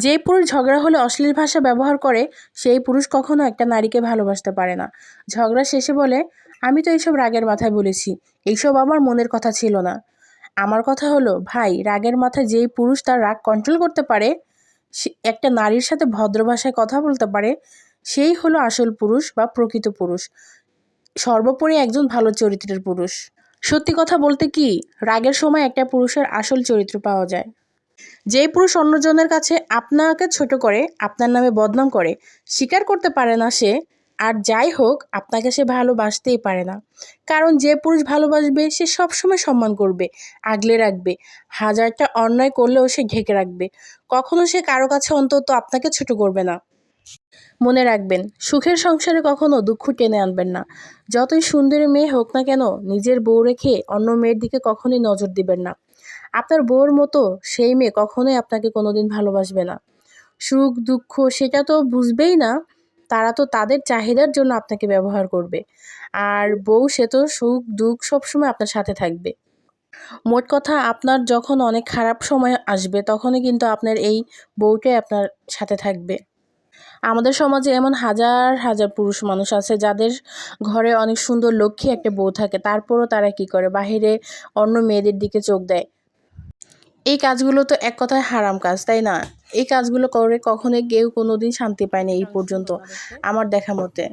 যেই পুরুষ ঝগড়া হলে অশ্লীল ভাষা ব্যবহার করে সেই পুরুষ কখনো একটা নারীকে ভালোবাসতে পারে না। ঝগড়া শেষে বলে, আমি তো এইসব রাগের মাথায় বলেছি, এইসব আমার মনের কথা ছিল না। আমার কথা হলো, ভাই, রাগের মাথায় যেই পুরুষ তার রাগ কন্ট্রোল করতে পারে, একটা নারীর সাথে ভদ্র ভাষায় কথা বলতে পারে, সেই হলো আসল পুরুষ বা প্রকৃত পুরুষ, সর্বোপরি একজন ভালো চরিত্রের পুরুষ। সত্যি কথা বলতে কি, রাগের সময় একটা পুরুষের আসল চরিত্র পাওয়া যায়। যেই পুরুষ অন্যজনের কাছে আপনাকে ছোট করে, আপনার নামে বদনাম করে, স্বীকার করতে পারে না সে, আর যাই হোক আপনাকে সে ভালোবাসতেই পারে না। কারণ যে পুরুষ ভালোবাসবে সে সবসময় সম্মান করবে, আগলে রাখবে, হাজারটা অন্যায় করলেও সে ঢেকে রাখবে। কখনো সে কারো কাছে অন্তত আপনাকে ছোট করবে না। মনে রাখবেন, সুখের সংসারে কখনো দুঃখ টেনে আনবেন না। যতই সুন্দরী মেয়ে হোক না কেন, নিজের বউ রেখে অন্য মেয়ের দিকে কখনোই নজর দিবেন না। আপনার বউর মতো সেই মেয়ে কখনোই আপনাকে কোনোদিন ভালোবাসবে না। সুখ দুঃখ সেটা তো বুঝবেই না, তারা তো তাদের চাহিদার জন্য আপনাকে ব্যবহার করবে। আর বউ সে তো সুখ দুঃখ সবসময় আপনার সাথে থাকবে। মোট কথা, আপনার যখন অনেক খারাপ সময় আসবে তখনই কিন্তু আপনার এই বউটাই আপনার সাথে থাকবে। আমাদের সমাজে এমন হাজার হাজার পুরুষ মানুষ আছে যাদের ঘরে অনেক সুন্দর লক্ষ্মী একটা বউ থাকে, তারপরও তারা কি করে, বাহিরে অন্য মেয়েদের দিকে চোখ দেয়। এই কাজগুলো তো এক কথায় হারাম কাজ, তাই না? এই কাজগুলো করে কখনোই কেউ কোনোদিন শান্তি পায়নি এই পর্যন্ত, আমার দেখা মতে।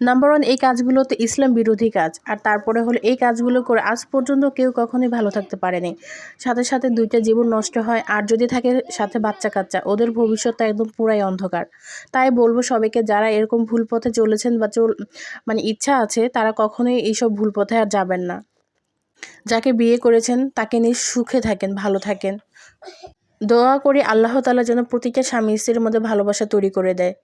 নাম্বার 1, এই কাজগুলো তো ইসলাম বিরোধী কাজ। আর তারপরে হলো, এই কাজগুলো করে আজ পর্যন্ত কেউ কখনোই ভালো থাকতে পারেনি। সাথে সাথে 2টা জীবন নষ্ট হয়, আর যদি থাকে সাথে বাচ্চা কাচ্চা, ওদের ভবিষ্যৎটা একদম পুরাই অন্ধকার। তাই বলবো সবাইকে, যারা এরকম ভুল পথে চলেছেন বা ইচ্ছা আছে, তারা কখনোই এইসব ভুল পথে আর যাবেন না। যাকে বিয়ে করেছেন তাকে নিয়ে সুখে থাকেন, ভালো থাকেন। দোয়া করি আল্লাহ তাআলা যেন প্রতিটা স্বামী স্ত্রীর মধ্যে ভালোবাসা তৈরি করে দেয়।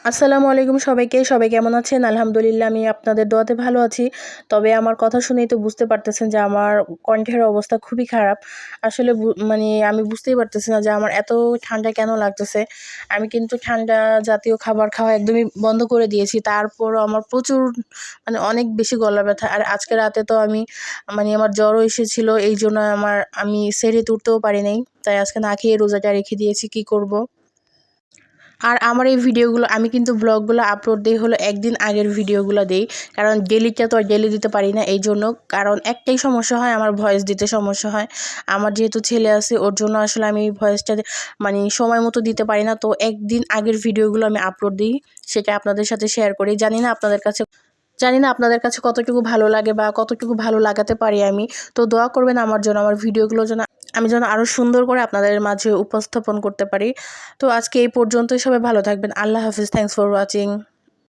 আসসালামু আলাইকুম সবাইকে। সবাই কেমন আছেন? আলহামদুলিল্লাহ, আমি আপনাদের দোয়াতে ভালো আছি। তবে আমার কথা শুনেই তো বুঝতে পারতেছেন যে আমার কণ্ঠের অবস্থা খুবই খারাপ। আসলে আমি বুঝতেই পারতেছি না যে আমার এত ঠান্ডা কেন লাগতেছে। আমি কিন্তু ঠান্ডা জাতীয় খাবার খাওয়া একদমই বন্ধ করে দিয়েছি। তারপরও আমার প্রচুর অনেক বেশি গলা ব্যথা। আর আজকে রাতে তো আমার জ্বরও এসেছিল। এইজন্য আমি সেহরিতে উঠতেও পারি নাই। তাই আজকে না খেয়ে রোজাটা রেখে দিয়েছি। কি করব? আর আমার এই ভিডিওগুলো, আমি কিন্তু ব্লগগুলো আপলোড দিই হলো একদিন আগের ভিডিওগুলো দিই। কারণ ডেলিটা তো আর ডেলি দিতে পারি না, এই জন্য। কারণ একটাই সমস্যা হয়, আমার ভয়েস দিতে সমস্যা হয়। আমার যেহেতু ছেলে আছে, ওর জন্য আসলে আমি ভয়েসটা সময় মতো দিতে পারি না। তো একদিন আগের ভিডিওগুলো আমি আপলোড দিই, সেটা আপনাদের সাথে শেয়ার করি। জানি না আপনাদের কাছে কতটুকু ভালো লাগে বা কতটুকু ভালো লাগাতে পারি আমি। তো দোয়া করবেন আমার জন্য, আমার ভিডিওগুলো আমি যেন আরও সুন্দর করে আপনাদের মাঝে উপস্থাপন করতে পারি। তো আজকে এই পর্যন্তই। সবাই ভালো থাকবেন। আল্লাহ হাফিজ। Thanks for watching.